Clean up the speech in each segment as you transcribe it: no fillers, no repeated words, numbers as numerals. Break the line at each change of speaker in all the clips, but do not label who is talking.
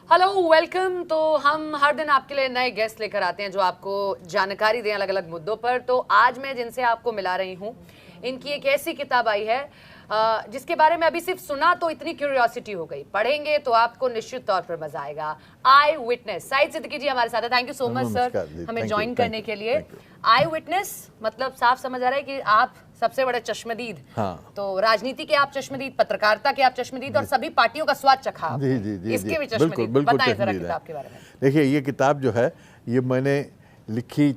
Hello welcome. तो हम हर दिन आपके लिए नए गेस्ट लेकर आते हैं जो आपको जानकारी दें अलग अलग मुद्दों पर। तो आज मैं जिनसे आपको मिला रही हूँ, इनकी एक ऐसी किताब आई है जिसके बारे में अभी सिर्फ सुना तो इतनी क्यूरियोसिटी हो गई, पढ़ेंगे तो आपको निश्चित तौर पर मजा आएगा। आई विटनेस, साइद सिद्दीकी जी हमारे साथ है। Thank you so much sir हमें ज्वाइन करने के लिए। आई विटनेस मतलब साफ समझ आ रहा है कि आप सबसे बड़े चश्मदीद, हाँ। तो राजनीति के आप चश्मदीद, पत्रकारिता के आप चश्मदीद और सभी पार्टियों का स्वाद चखा।
जी जी जी
इसके भी चश्मदीद। बताएं जरा किताब के बारे में।
देखिए, ये किताब जो है ये मैंने लिखी,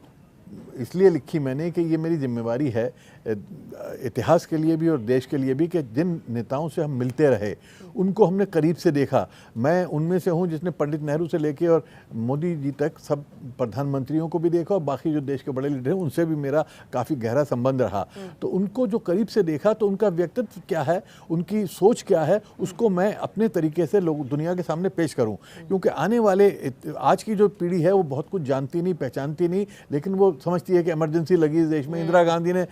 इसलिए लिखी मैंने कि ये मेरी जिम्मेवारी है इतिहास के लिए भी और देश के लिए भी कि जिन नेताओं से हम मिलते रहे उनको हमने करीब से देखा। मैं उनमें से हूँ जिसने पंडित नेहरू से लेके और मोदी जी तक सब प्रधानमंत्रियों को भी देखा और बाकी जो देश के बड़े लीडर हैं उनसे भी मेरा काफ़ी गहरा संबंध रहा। तो उनको जो करीब से देखा तो उनका व्यक्तित्व क्या है, उनकी सोच क्या है, उसको मैं अपने तरीके से लोग दुनिया के सामने पेश करूँ। क्योंकि आने वाले आज की जो पीढ़ी है वो बहुत कुछ जानती नहीं, पहचानती नहीं, लेकिन वो समझती है कि इमरजेंसी लगी इस देश में, इंदिरा गांधी ने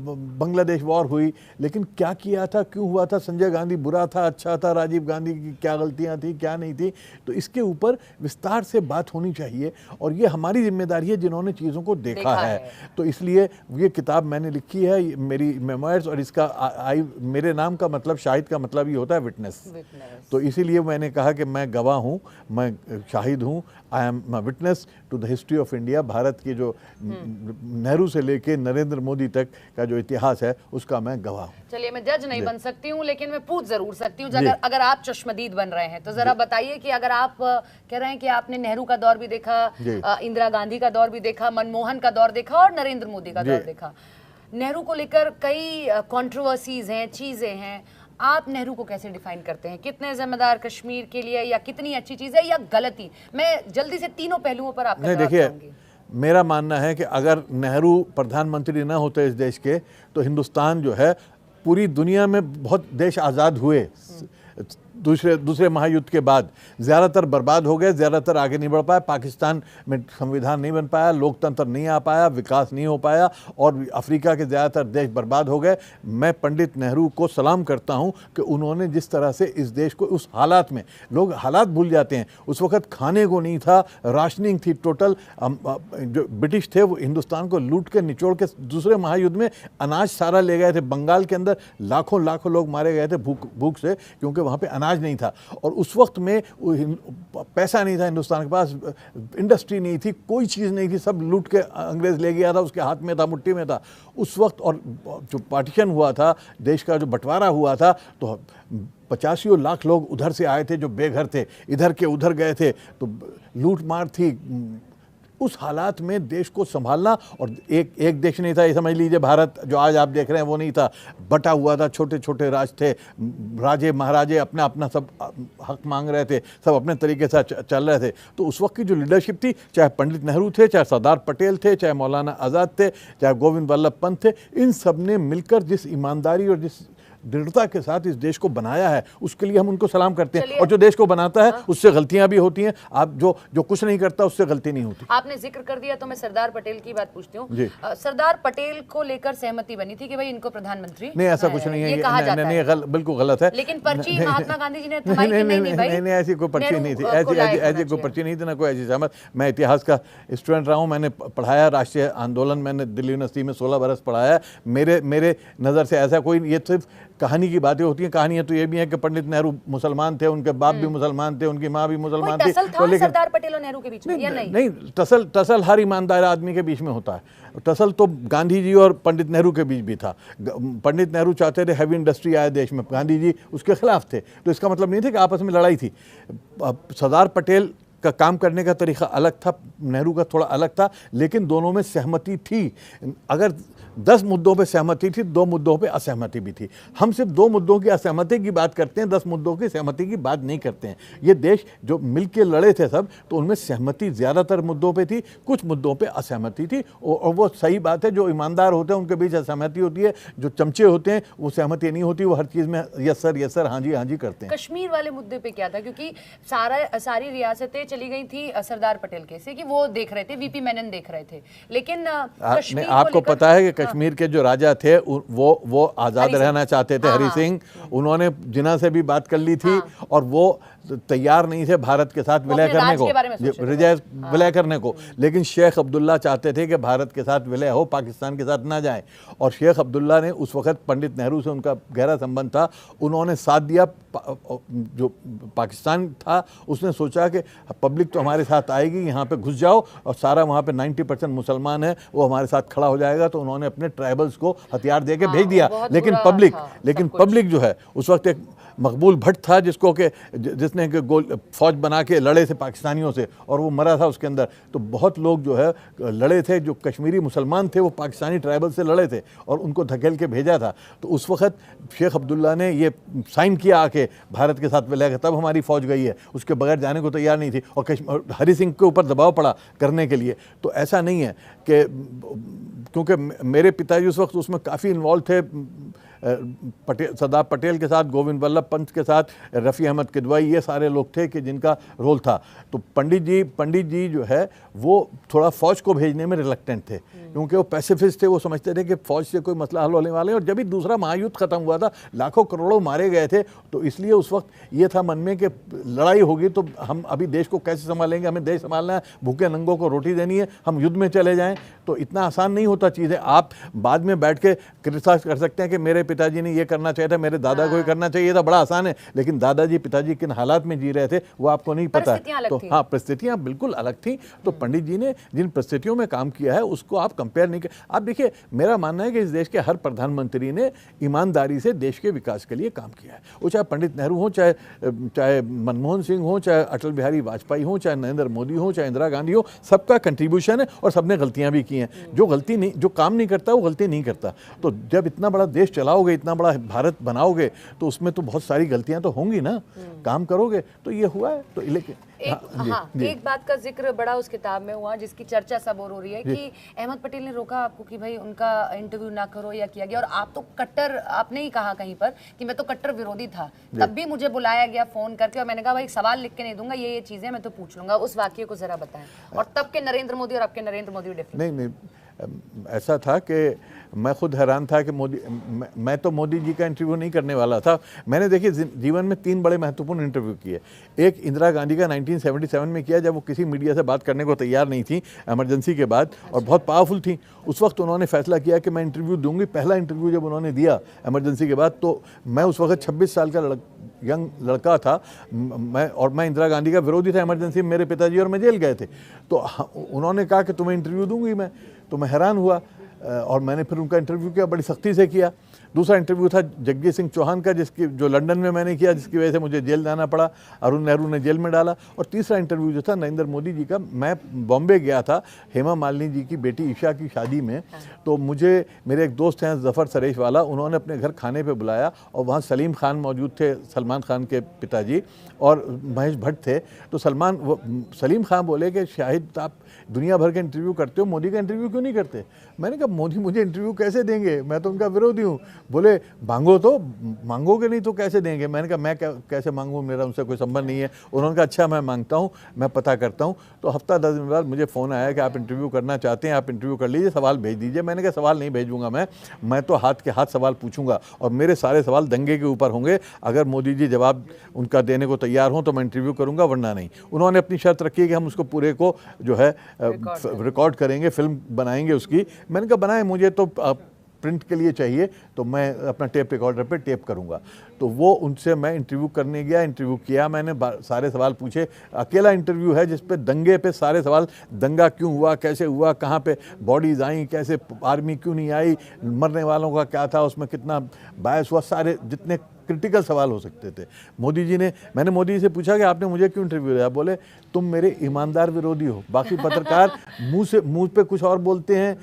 बांग्लादेश वॉर हुई, लेकिन क्या किया था, क्यों हुआ था, संजय गांधी बुरा था, अच्छा था, राजीव गांधी की क्या गलतियां थी, क्या नहीं थी, तो इसके ऊपर विस्तार से बात होनी चाहिए। और ये हमारी जिम्मेदारी है जिन्होंने चीज़ों को देखा है। तो इसलिए ये किताब मैंने लिखी है, मेरी मेमोयर्स, और इसका मेरे नाम का मतलब, शाहिद का मतलब ही होता है विटनेस। तो इसीलिए मैंने कहा कि मैं गवाह हूँ, मैं शाहिद हूँ, I am witness to the history of India. Bharat की जो नेहरू से लेके नरेंद्र मोदी तक का जो इतिहास है उसका मैं गवाह हूँ।
चलिए, मैं जज नहीं बन सकती हूँ लेकिन मैं पूछ जरूर सकती हूँ। अगर आप चश्मदीद बन रहे हैं तो जरा बताइए कि अगर आप कह रहे हैं कि आपने नेहरू का दौर भी देखा, इंदिरा गांधी का दौर भी देखा, मनमोहन का दौर देखा और नरेंद्र मोदी का दौर देखा, नेहरू को लेकर कई कंट्रोवर्सीज हैं, चीजें हैं, आप नेहरू को कैसे डिफाइन करते हैं? कितने जिम्मेदार कश्मीर के लिए, या कितनी अच्छी चीज है या गलती? मैं जल्दी से तीनों पहलुओं पर आपका जवाब चाहूंगी।
मेरा मानना है कि अगर नेहरू प्रधानमंत्री ना होते इस देश के तो हिंदुस्तान जो है, पूरी दुनिया में बहुत देश आज़ाद हुए दूसरे महायुद्ध के बाद, ज़्यादातर बर्बाद हो गए, ज़्यादातर आगे नहीं बढ़ पाया। पाकिस्तान में संविधान नहीं बन पाया, लोकतंत्र नहीं आ पाया, विकास नहीं हो पाया और अफ्रीका के ज़्यादातर देश बर्बाद हो गए। मैं पंडित नेहरू को सलाम करता हूं कि उन्होंने जिस तरह से इस देश को, उस हालात में, लोग हालात भूल जाते हैं, उस वक्त खाने को नहीं था, राशनिंग थी टोटल। जो ब्रिटिश थे वो हिंदुस्तान को लूट के निचोड़ के दूसरे महायुद्ध में अनाज सारा ले गए थे। बंगाल के अंदर लाखों लाखों लोग मारे गए थे भूख से, क्योंकि वहाँ पर अनाज नहीं था। और उस वक्त में पैसा नहीं था हिंदुस्तान के पास, इंडस्ट्री नहीं थी, कोई चीज़ नहीं थी, सब लूट के अंग्रेज ले गया था, उसके हाथ में था, मुट्ठी में था उस वक्त। और जो पार्टीशन हुआ था, देश का जो बंटवारा हुआ था, तो 85 लाख लोग उधर से आए थे जो बेघर थे, इधर के उधर गए थे, तो लूट मार थी। उस हालात में देश को संभालना, और एक देश नहीं था, ये समझ लीजिए भारत जो आज आप देख रहे हैं वो नहीं था, बटा हुआ था, छोटे छोटे राज थे, राजे महाराजे अपना अपना सब हक मांग रहे थे, सब अपने तरीके से चल रहे थे। तो उस वक्त की जो लीडरशिप थी, चाहे पंडित नेहरू थे, चाहे सरदार पटेल थे, चाहे मौलाना आज़ाद थे, चाहे गोविंद वल्लभ पंत थे, इन सब ने मिलकर जिस ईमानदारी और जिस दृढ़ता के साथ इस देश को बनाया है, उसके लिए हम उनको सलाम करते हैं। और जो देश को बनाता है उससे गलतियां भी होती हैं, आप जो कुछ नहीं करता उससे गलती नहीं होती।
आपने जिक्र कर दिया तो मैं सरदार पटेल की बात पूछती हूँ। सरदार पटेल को लेकर सहमति बनी थी कि भाई इनको प्रधानमंत्री,
नहीं ऐसा कुछ नहीं है, बिल्कुल गलत है।
लेकिन पर्ची महात्मा गांधी जी ने थमाई कि
नहीं, ऐसी कोई पर्ची नहीं थी, ऐसी कोई पर्ची नहीं थी, ना कोई ऐसी सहमत। मैं इतिहास का स्टूडेंट रहा हूँ, मैंने पढ़ाया राष्ट्रीय आंदोलन, मैंने दिल्ली यूनिवर्सिटी में 16 बरस पढ़ाया। मेरे नज़र से ऐसा कोई, ये सिर्फ कहानी की बातें होती हैं। कहानियां तो ये भी है कि पंडित नेहरू मुसलमान थे, उनके बाप भी मुसलमान थे, उनकी माँ भी मुसलमान थी।
तो लेकिन सरदार पटेल और नेहरू के बीच में या नहीं?
टसल हर ईमानदार आदमी के बीच में होता है। टसल तो गांधी जी और पंडित नेहरू के बीच भी था। पंडित नेहरू चाहते थे हैवी इंडस्ट्री आए देश में, गांधी जी उसके खिलाफ थे, तो इसका मतलब नहीं था कि आपस में लड़ाई थी। सरदार पटेल का काम करने का तरीका अलग था, नेहरू का थोड़ा अलग था, लेकिन दोनों में सहमति थी। अगर 10 मुद्दों पे सहमति थी, 2 मुद्दों पे असहमति भी थी। हम सिर्फ 2 मुद्दों की असहमति की बात करते हैं, 10 मुद्दों की सहमति की बात नहीं करते हैं। ये देश जो मिलके लड़े थे सब, तो उनमें सहमति ज़्यादातर मुद्दों पे थी, कुछ मुद्दों पे असहमति थी। और वो सही बात है, जो ईमानदार होते हैं उनके बीच असहमति होती है, जो चमचे होते हैं वो सहमति नहीं होती, वो हर चीज़ में यस सर, हाँ जी करते हैं।
कश्मीर वाले मुद्दे पर क्या था? क्योंकि सारी रियासतें चली गई थी सरदार पटेल के से, कि वो देख रहे थे, वीपी मेनन देख रहे थे, लेकिन
आपको पता है कि कश्मीर के जो राजा थे वो आज़ाद रहना चाहते थे, हरि सिंह। उन्होंने जिन्ना से भी बात कर ली थी और वो तैयार नहीं थे भारत के साथ विलय करने को, विलय करने को। लेकिन शेख अब्दुल्ला चाहते थे कि भारत के साथ विलय हो, पाकिस्तान के साथ ना जाए। और शेख अब्दुल्ला ने उस वक्त पंडित नेहरू से उनका गहरा संबंध था, उन्होंने साथ दिया। जो पाकिस्तान था उसने सोचा कि पब्लिक तो हमारे साथ आएगी, यहाँ पे घुस जाओ और सारा वहाँ पे 90% मुसलमान है, वो हमारे साथ खड़ा हो जाएगा। तो उन्होंने अपने ट्राइबल्स को हथियार दे के भेज दिया। लेकिन पब्लिक जो है उस वक्त एक मकबूल भट्ट था जिसने फौज बना के लड़े थे पाकिस्तानियों से और वो मरा था उसके अंदर। तो बहुत लोग जो है लड़े थे, जो कश्मीरी मुसलमान थे वो पाकिस्तानी ट्राइबल से लड़े थे और उनको धकेल के भेजा था। तो उस वक्त शेख अब्दुल्ला ने ये साइन किया आके भारत के साथ विलय, तब हमारी फौज गई है, उसके बगैर जाने को तैयार नहीं थी। और हरि सिंह के ऊपर दबाव पड़ा करने के लिए। तो ऐसा नहीं है कि, क्योंकि मेरे पिताजी उस वक्त उसमें काफ़ी इन्वॉल्व थे, सरदार पटेल के साथ, गोविंद वल्लभ पंत के साथ, रफ़ी अहमद किदवाई, ये सारे लोग थे कि जिनका रोल था। तो पंडित जी जो है वो थोड़ा फ़ौज को भेजने में रिलक्टेंट थे, क्योंकि वो पैसिफिस्ट थे। वो समझते थे कि फ़ौज से कोई मसला हल होने वाले। और जब भी दूसरा महायुद्ध ख़त्म हुआ था, लाखों करोड़ों मारे गए थे, तो इसलिए उस वक्त ये था मन में कि लड़ाई होगी तो हम अभी देश को कैसे संभालेंगे, हमें देश संभालना है, भूखे नंगों को रोटी देनी है, हम युद्ध में चले जाएँ। तो इतना आसान नहीं होता चीज़ें। आप बाद में बैठ के क्रिटिसाइज कर सकते हैं कि मेरे पिताजी ने ये करना चाहिए था, मेरे दादा को ये करना चाहिए था, बड़ा आसान है। लेकिन दादाजी पिताजी किन हालात में जी रहे थे वो आपको नहीं पता है। तो हाँ, परिस्थितियाँ बिल्कुल अलग थी। तो पंडित जी ने जिन परिस्थितियों में काम किया है उसको आप कंपेयर नहीं कर। आप देखिए, मेरा मानना है कि इस देश के हर प्रधानमंत्री ने ईमानदारी से देश के विकास के लिए काम किया है। वो चाहे पंडित नेहरू हो, चाहे मनमोहन सिंह हो, चाहे अटल बिहारी वाजपेयी हो, चाहे नरेंद्र मोदी हो, चाहे इंदिरा गांधी हो, सबका कंट्रीब्यूशन है और सबने गलतियां भी की हैं। जो काम नहीं करता वो गलती नहीं करता। तो जब इतना बड़ा देश चलाओगे, इतना बड़ा भारत बनाओगे, तो उसमें तो बहुत सारी गलतियां तो होंगी ना। काम करोगे तो ये हुआ है। तो लेकिन
एक बात का जिक्र बड़ा उस किताब में हुआ जिसकी चर्चा सब और हो रही है कि अहमद पटेल ने रोका आपको कि भाई उनका इंटरव्यू ना करो या किया गया, और आप तो कट्टर, आपने ही कहा कहीं पर कि मैं तो कट्टर विरोधी था, तब भी मुझे बुलाया गया फोन करके और मैंने कहा भाई सवाल लिख के नहीं दूंगा, ये चीजें मैं तो पूछ लूंगा। उस वाक्य को जरा बताएं। और तब के नरेंद्र मोदी और अब के नरेंद्र मोदी डिफरेंट।
नहीं, ऐसा था कि मैं खुद हैरान था कि मैं तो मोदी जी का इंटरव्यू नहीं करने वाला था। मैंने देखिए जीवन में 3 बड़े महत्वपूर्ण इंटरव्यू किए। एक इंदिरा गांधी का 1977 में किया, जब वो किसी मीडिया से बात करने को तैयार नहीं थी इमरजेंसी के बाद, और बहुत पावरफुल थी। उस वक्त उन्होंने फैसला किया कि मैं इंटरव्यू दूंगी। पहला इंटरव्यू जब उन्होंने दिया इमरजेंसी के बाद, तो मैं उस वक्त 26 साल का यंग लड़का था, मैं इंदिरा गांधी का विरोधी था इमरजेंसी में, मेरे पिताजी और मैं जेल गए थे। तो उन्होंने कहा कि तुम्हें इंटरव्यू दूंगी मैं। तो मैं हैरान हुआ और मैंने फिर उनका इंटरव्यू किया, बड़ी सख्ती से किया। दूसरा इंटरव्यू था जगजीत सिंह चौहान का, जो लंदन में मैंने किया, जिसकी वजह से मुझे जेल जाना पड़ा, अरुण नेहरू ने जेल में डाला। और तीसरा इंटरव्यू जो था नरेंद्र मोदी जी का, मैं बॉम्बे गया था हेमा मालिनी जी की बेटी ईशा की शादी में। तो मेरे एक दोस्त हैं जफ़र सरेश वाला, उन्होंने अपने घर खाने पे बुलाया और वहाँ सलीम खान मौजूद थे, सलमान खान के पिताजी, और महेश भट्ट थे। तो सलीम खान बोले कि शाहिद आप दुनिया भर के इंटरव्यू करते हो, मोदी का इंटरव्यू क्यों नहीं करते? मैंने कहा मोदी मुझे इंटरव्यू कैसे देंगे, मैं तो उनका विरोधी हूँ। बोले मांगोगे नहीं तो कैसे देंगे? मैंने कहा मैं कैसे मांगूँ, मेरा उनसे कोई संबंध नहीं है। उन्होंने कहा अच्छा मैं मांगता हूँ, मैं पता करता हूँ। तो हफ्ता 10 दिन बाद मुझे फ़ोन आया कि आप इंटरव्यू करना चाहते हैं, आप इंटरव्यू कर लीजिए, सवाल भेज दीजिए। मैंने कहा सवाल नहीं भेजूंगा मैं तो हाथ के हाथ सवाल पूछूंगा और मेरे सारे सवाल दंगे के ऊपर होंगे। अगर मोदी जी जवाब उनका देने को तैयार हों तो मैं इंटरव्यू करूँगा, वरना नहीं। उन्होंने अपनी शर्त रखी कि हम उसको पूरे को जो है रिकॉर्ड करेंगे, फिल्म बनाएंगे उसकी। मैंने कहा बनाए, मुझे तो प्रिंट के लिए चाहिए, तो मैं अपना टेप रिकॉर्डर पे टेप करूंगा। तो वो उनसे मैं इंटरव्यू करने गया, इंटरव्यू किया मैंने, सारे सवाल पूछे। अकेला इंटरव्यू है जिस पे दंगे पे सारे सवाल, दंगा क्यों हुआ, कैसे हुआ, कहाँ पे बॉडीज आई, कैसे आर्मी क्यों नहीं आई, मरने वालों का क्या था, उसमें कितना बायस हुआ, सारे जितने क्रिटिकल सवाल हो सकते थे। मैंने मोदी जी से पूछा कि आपने मुझे क्यों इंटरव्यू दिया? बोले तुम मेरे ईमानदार विरोधी हो। बाकी पत्रकार मुंह पे कुछ और बोलते हैं,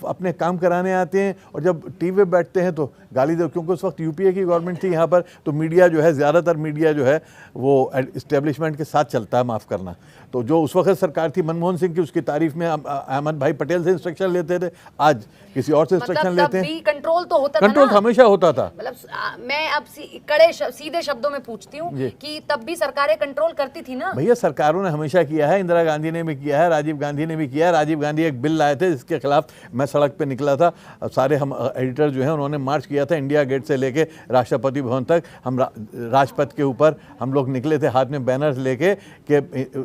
अपने काम कराने आते हैं, और जब टीवी पे बैठते हैं तो गाली दो। क्योंकि उस वक्त यूपीए की गवर्नमेंट थी यहाँ पर, तो मीडिया जो है, ज़्यादातर मीडिया जो है वो इस्टेब्लिशमेंट के साथ चलता है, माफ़ करना। तो जो उस वक्त सरकार थी मनमोहन सिंह की, उसकी तारीफ में अहमद भाई पटेल से इंस्ट्रक्शन लेते थे, आज किसी और से इंस्ट्रक्शन लेते हैं।
कंट्रोल तो होता था,
कंट्रोल हमेशा होता था।
मतलब मैं अब सीधे शब्दों में पूछती हूँ कि तब भी सरकारें कंट्रोल करती थी ना।
भैया सरकारों ने हमेशा किया है, इंदिरा गांधी ने भी किया है, राजीव गांधी ने भी किया है। राजीव गांधी एक बिल लाए थे जिसके खिलाफ मैं सड़क पे निकला था, सारे हम एडिटर जो हैं उन्होंने मार्च किया था इंडिया गेट से लेके राष्ट्रपति भवन तक। हम राजपथ के ऊपर हम लोग निकले थे हाथ में बैनर्स लेके कि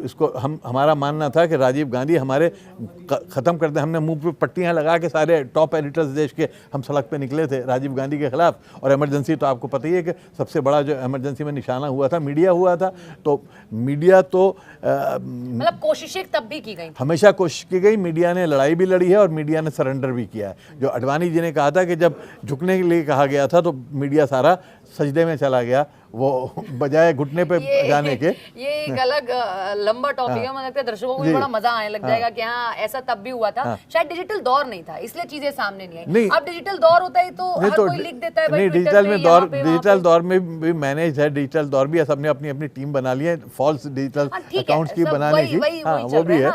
इसको हमारा मानना था कि राजीव गांधी हमारे ख़त्म कर दें। हमने मुंह पे पट्टियाँ लगा के सारे टॉप एडिटर्स देश के हम सड़क पे निकले थे राजीव गांधी के खिलाफ। और इमरजेंसी तो आपको पता ही है कि सबसे बड़ा जो इमरजेंसी में निशाना हुआ था मीडिया हुआ था। तो मीडिया तो
मतलब कोशिशें तब भी की गई,
हमेशा कोशिश की गई। मीडिया ने लड़ाई भी लड़ी है और मीडिया ने सरेंडर भी किया है। जो अडवाणी जी ने कहा था कि जब झुकने के लिए कहा गया था तो मीडिया सारा सजदे में चला गया, वो बजाय घुटने पे जाने के।
ये एक अलग लंबा टॉपिक है, मुझे लगता है दर्शकों को भी बड़ा मजा आने लग जाएगा कि हाँ ऐसा तब भी हुआ था। शायद डिजिटल दौर नहीं था इसलिए चीजें सामने नहीं आई। अब डिजिटल दौर होता है तो हर कोई लिख देता है भाई
डिजिटल दौर में भी मैनेज है, डिजिटल दौर भी है, सबने अपनी अपनी टीम बना ली है फॉल्स डिजिटल अकाउंट्स की बनाने की, वो भी है।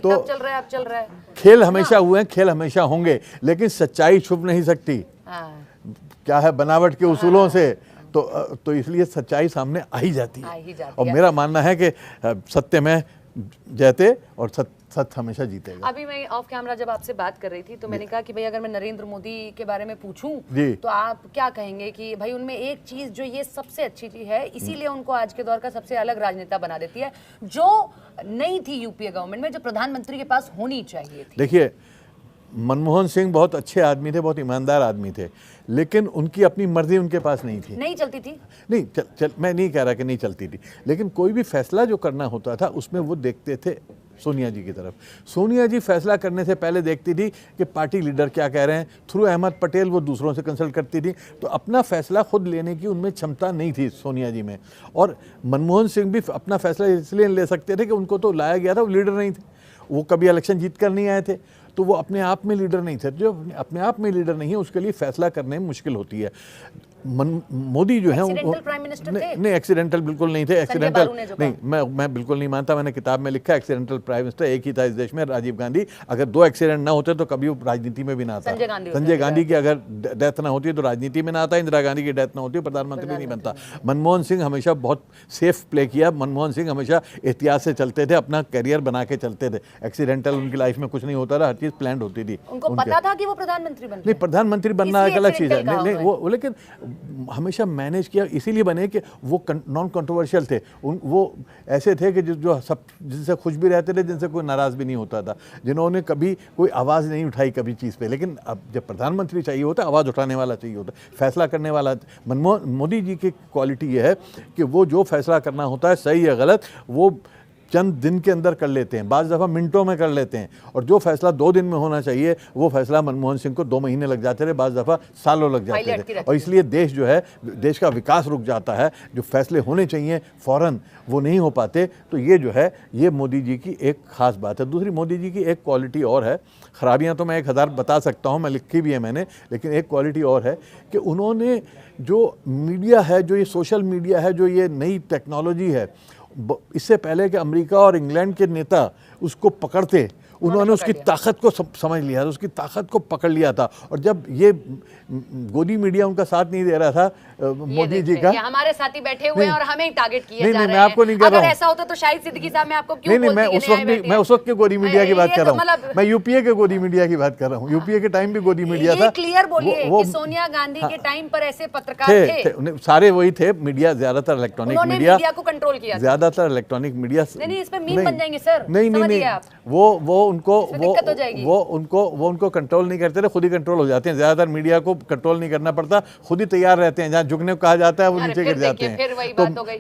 तो चल रहा है, अब चल रहा है।
खेल हमेशा हुए हैं, खेल हमेशा होंगे, लेकिन सच्चाई छुप नहीं सकती। क्या है बनावट के उसूलों से तो इसलिए सच्चाई सामने आ ही जाती है। और मेरा मानना है कि सत्य में जयते और सत्य हमेशा जीतेगा।
अभी मैं ऑफ कैमरा जब आपसे बात कर रही थी तो मैंने कहा कि भाई अगर मैं नरेंद्र मोदी के बारे में पूछूं तो आप क्या कहेंगे कि भाई उनमें एक चीज जो ये सबसे अच्छी चीज है, इसीलिए उनको आज के दौर का सबसे अलग राजनेता बना देती है, जो नहीं थी यूपीए गवर्नमेंट में, जो प्रधानमंत्री के पास होनी चाहिए थी।
देखिए मनमोहन सिंह बहुत अच्छे आदमी थे, बहुत ईमानदार आदमी थे, लेकिन उनकी अपनी मर्जी उनके पास नहीं थी।
नहीं चलती थी?
नहीं मैं नहीं कह रहा कि नहीं चलती थी, लेकिन कोई भी फैसला जो करना होता था उसमें वो देखते थे सोनिया जी की तरफ। सोनिया जी फैसला करने से पहले देखती थी कि पार्टी लीडर क्या कह रहे हैं। थ्रू अहमद पटेल वो दूसरों से कंसल्ट करती थी, तो अपना फैसला खुद लेने की उनमें क्षमता नहीं थी सोनिया जी में। और मनमोहन सिंह भी अपना फैसला इसलिए ले सकते थे कि उनको तो लाया गया था, वो लीडर नहीं थे, वो कभी इलेक्शन जीत कर नहीं आए थे, तो वो अपने आप में लीडर नहीं थे। जो अपने आप में लीडर नहीं है उसके लिए फैसला करने में मुश्किल होती है। मोदी जो है नहीं एक्सीडेंटल बिल्कुल नहीं थे। एक्सीडेंटल नहीं, मैं बिल्कुल नहीं मानता। मैंने किताब में लिखा एक्सीडेंटल प्राइम मिनिस्टर एक ही था इस देश में, राजीव गांधी। अगर 2 एक्सीडेंट ना होते तो कभी वो राजनीति में भी ना आता। संजय गांधी की अगर डेथ ना होती तो राजनीति में ना आता। इंदिरा गांधी की डेथ ना होती प्रधानमंत्री नहीं बनता। मनमोहन सिंह हमेशा बहुत सेफ प्ले किया। मनमोहन सिंह हमेशा एहतियात से चलते थे, अपना करियर बना के चलते थे। एक्सीडेंटल उनकी लाइफ में कुछ नहीं होता था, हर चीज प्लान्ड होती थी।
उनको पता था कि वो प्रधानमंत्री बनते हैं।
नहीं, प्रधानमंत्री बनना एक अलग चीज है। नहीं वो लेकिन हमेशा मैनेज किया, इसीलिए बने कि वो नॉन कंट्रोवर्शियल थे। वो ऐसे थे कि जो सब जिनसे खुश भी रहते थे, जिनसे कोई नाराज भी नहीं होता था, जिन्होंने कभी कोई आवाज़ नहीं उठाई कभी चीज़ पे। लेकिन अब जब प्रधानमंत्री चाहिए होता है, आवाज़ उठाने वाला चाहिए होता है, फैसला करने वाला। मोदी जी की क्वालिटी ये है कि वो जो फैसला करना होता है, सही या गलत, वो चंद दिन के अंदर कर लेते हैं, बाज़ दफ़ा मिनटों में कर लेते हैं। और जो फैसला 2 दिन में होना चाहिए वो फैसला मनमोहन सिंह को 2 महीने लग जाते थे, बाज़ दफ़ा सालों लग जाते थे। और इसलिए देश जो है, देश का विकास रुक जाता है। जो फैसले होने चाहिए फ़ौरन वो नहीं हो पाते। तो ये जो है, ये मोदी जी की एक ख़ास बात है। दूसरी मोदी जी की एक क्वालिटी और है, ख़राबियाँ तो मैं 1000 बता सकता हूँ, मैं लिखी भी है मैंने, लेकिन एक क्वालिटी और है कि उन्होंने जो मीडिया है, जो ये सोशल मीडिया है, जो ये नई टेक्नोलॉजी है, इससे पहले कि अमेरिका और इंग्लैंड के नेता उसको पकड़ते, उन्होंने उसकी ताकत को समझ लिया था, उसकी ताकत को पकड़ लिया था। और जब ये गोदी मीडिया उनका साथ नहीं दे रहा था मोदी जी का,
हमारे साथी बैठे हुए हैं और हमें टारगेट किया जा रहा है।
मैं आपको नहीं कह रहा हूं।
ऐसा होता तो शाहिद सिद्दीकी साहब, मैं आपको क्यों
नहीं, मैं उस वक्त के गोदी मीडिया की बात कर रहा हूँ। मैं यूपीए के गोदी मीडिया की बात कर रहा हूँ। यूपीए के टाइम भी गोदी मीडिया था।
क्लियर बोलिए कि सोनिया गांधी के टाइम पर ऐसे पत्रकार थे,
सारे वही थे। मीडिया ज्यादातर इलेक्ट्रॉनिक मीडिया
को कंट्रोल किया,
ज्यादातर इलेक्ट्रॉनिक मीडिया।
नहीं, इस पे मीम बन जाएंगे सर।
नहीं, वो उनको कंट्रोल नहीं करते थे, खुद ही कंट्रोल हो जाते हैं। ज्यादातर मीडिया को कंट्रोल नहीं करना पड़ता, खुद ही तैयार रहते हैं। जहाँ झुकने को कहा जाता है वो नीचे गिर जाते हैं।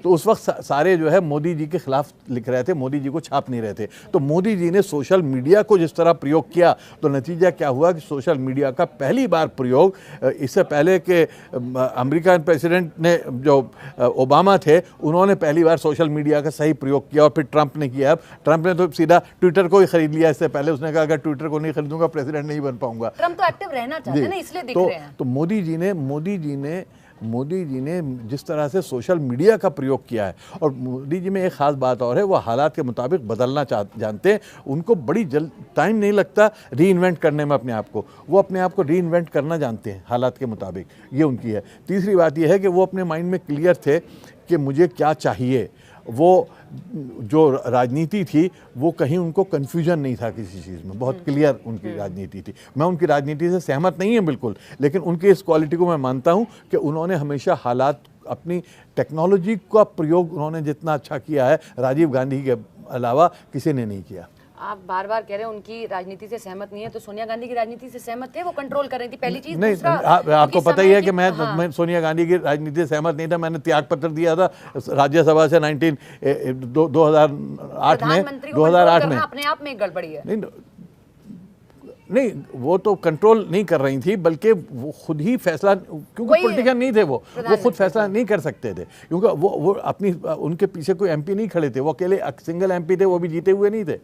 तो उस वक्त सारे जो है मोदी जी के खिलाफ लिख रहे थे, मोदी जी को छाप नहीं रहे थे। तो मोदी जी ने सोशल मीडिया को जिस तरह प्रयोग किया, तो नतीजा क्या हुआ कि सोशल मीडिया का पहली बार प्रयोग, इससे पहले के अमेरिकन प्रेसिडेंट ने जो ओबामा थे, उन्होंने पहली बार सोशल मीडिया का सही प्रयोग किया। और फिर ट्रंप ने किया। ट्रंप ने तो सीधा ट्विटर को ही खरीद लिया। इससे पहले उसने कहा अगर ट्विटर को नहीं खरीदूंगा प्रेसिडेंट नहीं बन पाऊंगा।
ट्रंप तो एक्टिव रहना चाहते हैं ना, इसलिए दिख रहे हैं।
तो मोदी जी ने मोदी जी ने जिस तरह से सोशल मीडिया का प्रयोग किया है, और मोदी जी में एक ख़ास बात और है, वो हालात के मुताबिक बदलना जानते हैं। उनको बड़ी जल्द टाइम नहीं लगता री इन्वेंट करने में अपने आप को, वो अपने आप को री इन्वेंट करना जानते हैं हालात के मुताबिक, ये उनकी है। तीसरी बात यह है कि वो अपने माइंड में क्लियर थे कि मुझे क्या चाहिए। वो जो राजनीति थी वो कहीं उनको कन्फ्यूजन नहीं था किसी चीज़ में, बहुत क्लियर उनकी राजनीति थी। मैं उनकी राजनीति से सहमत नहीं है बिल्कुल, लेकिन उनकी इस क्वालिटी को मैं मानता हूं कि उन्होंने हमेशा हालात, अपनी टेक्नोलॉजी का प्रयोग उन्होंने जितना अच्छा किया है राजीव गांधी के अलावा किसी ने नहीं किया।
आप बार बार कह रहे हैं उनकी राजनीति से सहमत नहीं है, तो सोनिया गांधी की राजनीति से सहमत थे, वो कंट्रोल कर रही थी, पहली चीज।
नहीं, आपको पता ही है कि मैं सोनिया गांधी की राजनीति से सहमत नहीं था। मैंने त्याग पत्र दिया था राज्यसभा से 2008 में।
अपने आप में एक गड़बड़ी है।
नहीं, वो तो कंट्रोल नहीं कर रही थी, बल्कि वो खुद ही फैसला, क्योंकि पॉलिटिशियन नहीं थे, वो खुद फैसला नहीं कर सकते थे, क्योंकि वो अपनी, उनके पीछे कोई एमपी नहीं खड़े थे, वो अकेले सिंगल एमपी थे, वो भी जीते हुए नहीं थे।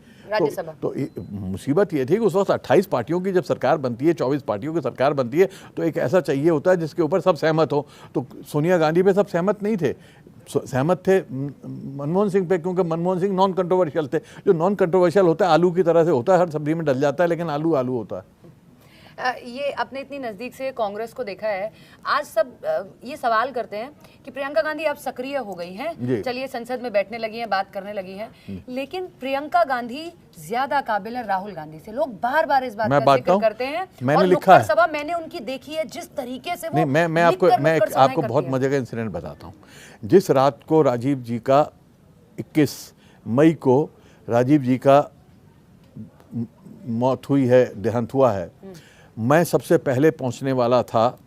तो मुसीबत ये थी कि उस वक्त 28 पार्टियों की जब सरकार बनती है, 24 पार्टियों की सरकार बनती है, तो एक ऐसा चाहिए होता है जिसके ऊपर सब सहमत हो। तो सोनिया गांधी पे सब सहमत नहीं थे, सहमत थे मनमोहन सिंह पे, क्योंकि मनमोहन सिंह नॉन कंट्रोवर्शियल थे। जो नॉन कंट्रोवर्शियल होता है आलू की तरह से होता है, हर सब्जी में डल जाता है, लेकिन आलू आलू होता है।
ये अपने इतनी नज़दीक से कांग्रेस को देखा है, आज सब ये सवाल करते हैं कि प्रियंका गांधी अब सक्रिय हो गई हैं, चलिए संसद में बैठने लगी हैं, बात करने लगी हैं, लेकिन प्रियंका गांधी ज्यादा काबिल है राहुल गांधी से। लोग बार बार इस बात का जिक्र करते हैं।
मैंने लिखा है,
सभा मैंने उनकी देखी है, जिस तरीके से वो,
मैं आपको बहुत मजे का इंसिडेंट बताता हूँ। जिस रात को राजीव जी का 21 मई को राजीव जी का मौत हुई है, देहांत हुआ है, मैं सबसे पहले पहुंचने वाला था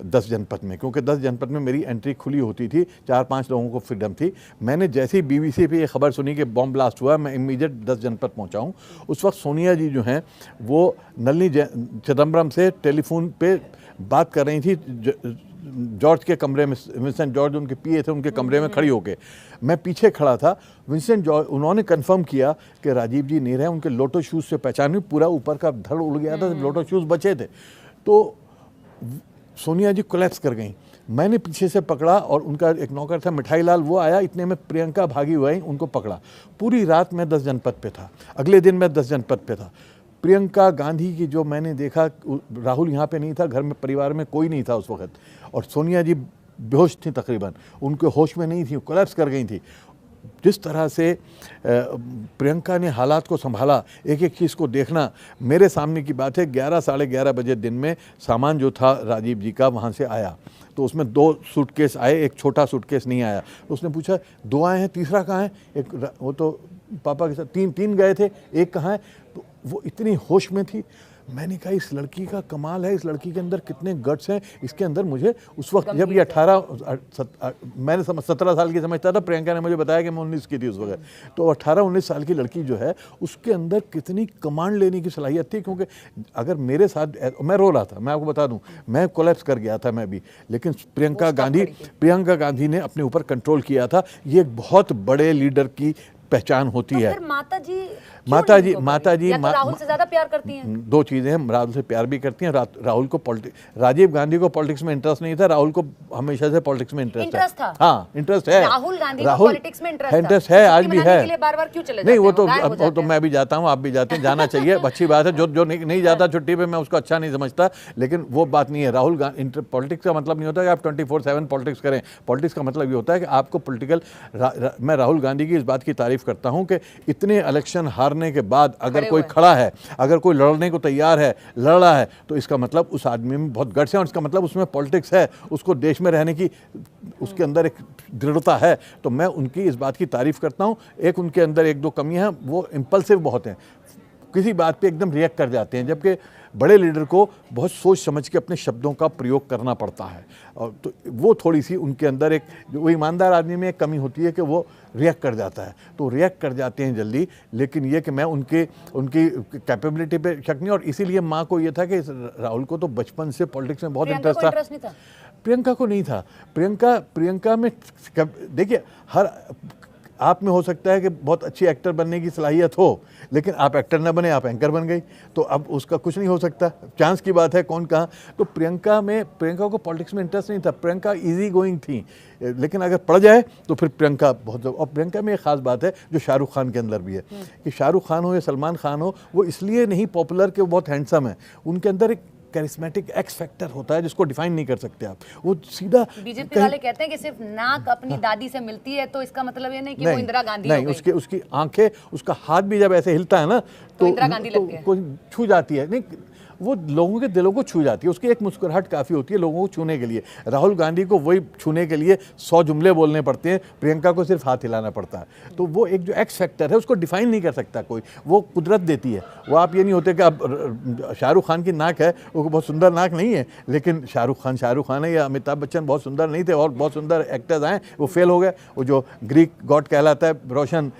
10 जनपद में, क्योंकि 10 जनपद में मेरी एंट्री खुली होती थी, 4-5 लोगों को फ्रीडम थी। मैंने जैसे ही बीबीसी पे ये खबर सुनी कि बॉम्ब ब्लास्ट हुआ, मैं इमीडिएट 10 जनपद पहुंचा हूं। उस वक्त सोनिया जी जो हैं वो नलिनी चिदम्बरम से टेलीफोन पे बात कर रही थी, जॉर्ज के कमरे में, विंसेंट जॉर्ज उनके पीए थे, उनके कमरे में खड़ी होके। मैं पीछे खड़ा था, विंसेंट जॉर्ज, उन्होंने कंफर्म किया कि राजीव जी नहीं रहे, उनके लोटो शूज़ से पहचान हुई, पूरा ऊपर का धड़ उड़ गया था, लोटो शूज़ बचे थे। तो सोनिया जी कोलैप्स कर गई। मैंने पीछे से पकड़ा, और उनका एक नौकर था मिठाई लाल, वो आया, इतने में प्रियंका भागी हुई, उनको पकड़ा। पूरी रात मैं 10 जनपद पे था, अगले दिन मैं 10 जनपद पे था। प्रियंका गांधी की जो मैंने देखा, राहुल यहाँ पे नहीं था, घर में परिवार में कोई नहीं था उस वक्त, और सोनिया जी बेहोश थी तकरीबन, उनके होश में नहीं थी, कोलैप्स कर गई थी। जिस तरह से प्रियंका ने हालात को संभाला, एक एक चीज़ को देखना, मेरे सामने की बात है, 11 साढ़े 11 बजे दिन में सामान जो था राजीव जी का वहाँ से आया, तो उसमें 2 सूटकेस आए, एक छोटा सूटकेस नहीं आया। तो उसने पूछा 2 आए हैं, तीसरा कहाँ है? एक वो तो पापा के साथ 3 गए थे, एक कहाँ है? तो वो इतनी होश में थी। मैंने कहा इस लड़की का कमाल है, इस लड़की के अंदर कितने गट्स हैं, इसके अंदर। मुझे उस वक्त जब ये 17 साल की समझता था, प्रियंका ने मुझे बताया कि मैं 19 की थी उस वक्त, तो 18-19 साल की लड़की जो है उसके अंदर कितनी कमांड लेने की सलाहियत थी। क्योंकि अगर मेरे साथ, मैं रो रहा था, मैं आपको बता दूं, मैं कोलैप्स कर गया था मैं भी, लेकिन प्रियंका गांधी ने अपने ऊपर कंट्रोल किया था। ये एक बहुत बड़े लीडर की पहचान होती है।
माता जी राहुल से ज्यादा प्यार करती हैं।
2 चीजें हैं, राहुल से प्यार भी करती हैं। राहुल को राजीव गांधी को पॉलिटिक्स में इंटरेस्ट नहीं था, राहुल को हमेशा से पॉलिटिक्स में इंटरेस्ट था। हाँ, इंटरेस्ट है।
राहुल गांधी को पॉलिटिक्स में
इंटरेस्ट है, आज भी है।
बार-बार क्यों चले
नहीं, वो तो मैं भी जाता हूँ, आप भी जाते हैं, जाना चाहिए, अच्छी बात है। जो नहीं जाता छुट्टी पे, मैं उसको अच्छा नहीं समझता, लेकिन वो बात नहीं है। राहुल गांधी, पॉलिटिक्स का मतलब नहीं होता कि आप 24/7 पॉलिटिक्स करें। पॉलिटिक्स का मतलब ये होता है कि आपको पॉलिटिकल, मैं राहुल गांधी की इस बात की तारीफ करता हूं कि इतने इलेक्शन हारने के बाद अगर कोई खड़ा है, अगर कोई लड़ने को तैयार है, लड़ रहा है, तो इसका मतलब उस आदमी में बहुत गट्स है, और इसका मतलब उसमें पॉलिटिक्स है, उसको देश में रहने की उसके अंदर एक दृढ़ता है। तो मैं उनकी इस बात की तारीफ करता हूं। एक उनके अंदर 1-2 कमियां हैं, वो इम्पल्सिव बहुत हैं, किसी बात पे एकदम रिएक्ट कर जाते हैं, जबकि बड़े लीडर को बहुत सोच समझ के अपने शब्दों का प्रयोग करना पड़ता है। और तो वो थोड़ी सी उनके अंदर एक, वो ईमानदार आदमी में एक कमी होती है कि वो रिएक्ट कर जाता है, तो रिएक्ट कर जाते हैं जल्दी। लेकिन ये कि मैं उनकी कैपेबिलिटी पे शक नहीं, और इसीलिए माँ को ये था कि राहुल को तो बचपन से पॉलिटिक्स में बहुत इंटरेस्ट था, प्रियंका को नहीं था। प्रियंका में देखिए, आप में हो सकता है कि बहुत अच्छी एक्टर बनने की सलाहियत हो, लेकिन आप एक्टर ना बने, आप एंकर बन गई, तो अब उसका कुछ नहीं हो सकता, चांस की बात है कौन कहाँ। तो प्रियंका को पॉलिटिक्स में इंटरेस्ट नहीं था, प्रियंका इजी गोइंग थी, लेकिन अगर पड़ जाए तो फिर प्रियंका बहुत। और प्रियंका में एक खास बात है जो शाहरुख खान के अंदर भी है, कि शाहरुख खान हो या सलमान खान हो, वो इसलिए नहीं पॉपुलर कि वो बहुत हैंडसम है, उनके अंदर एक कैरिस्मेटिक एक्स फैक्टर होता है जिसको डिफाइन नहीं कर सकते आप। वो सीधा
बीजेपी वाले कहते हैं कि सिर्फ नाक अपनी दादी से मिलती है, तो इसका मतलब ये नहीं कि वो इंदिरा गांधी
नहीं, उसकी आंखें, उसका हाथ भी जब ऐसे हिलता है ना तो
इंदिरा गांधी लगती है,
कोई छू जाती है। नहीं, वो लोगों के दिलों को छू जाती है, उसकी एक मुस्कुराहट काफ़ी होती है लोगों को छूने के लिए। राहुल गांधी को वही छूने के लिए 100 जुमले बोलने पड़ते हैं, प्रियंका को सिर्फ हाथ हिलाना पड़ता है। तो वो एक जो एक्स फैक्टर है उसको डिफाइन नहीं कर सकता कोई, वो कुदरत देती है। वो आप ये नहीं होते कि अब शाहरुख खान की नाक है, वो बहुत सुंदर नाक नहीं है, लेकिन शाहरुख खान है, या अमिताभ बच्चन बहुत सुंदर नहीं थे और बहुत सुंदर एक्टर्स आए, वो फेल हो गए। वो जो ग्रीक गॉड कहलाता है रोशन,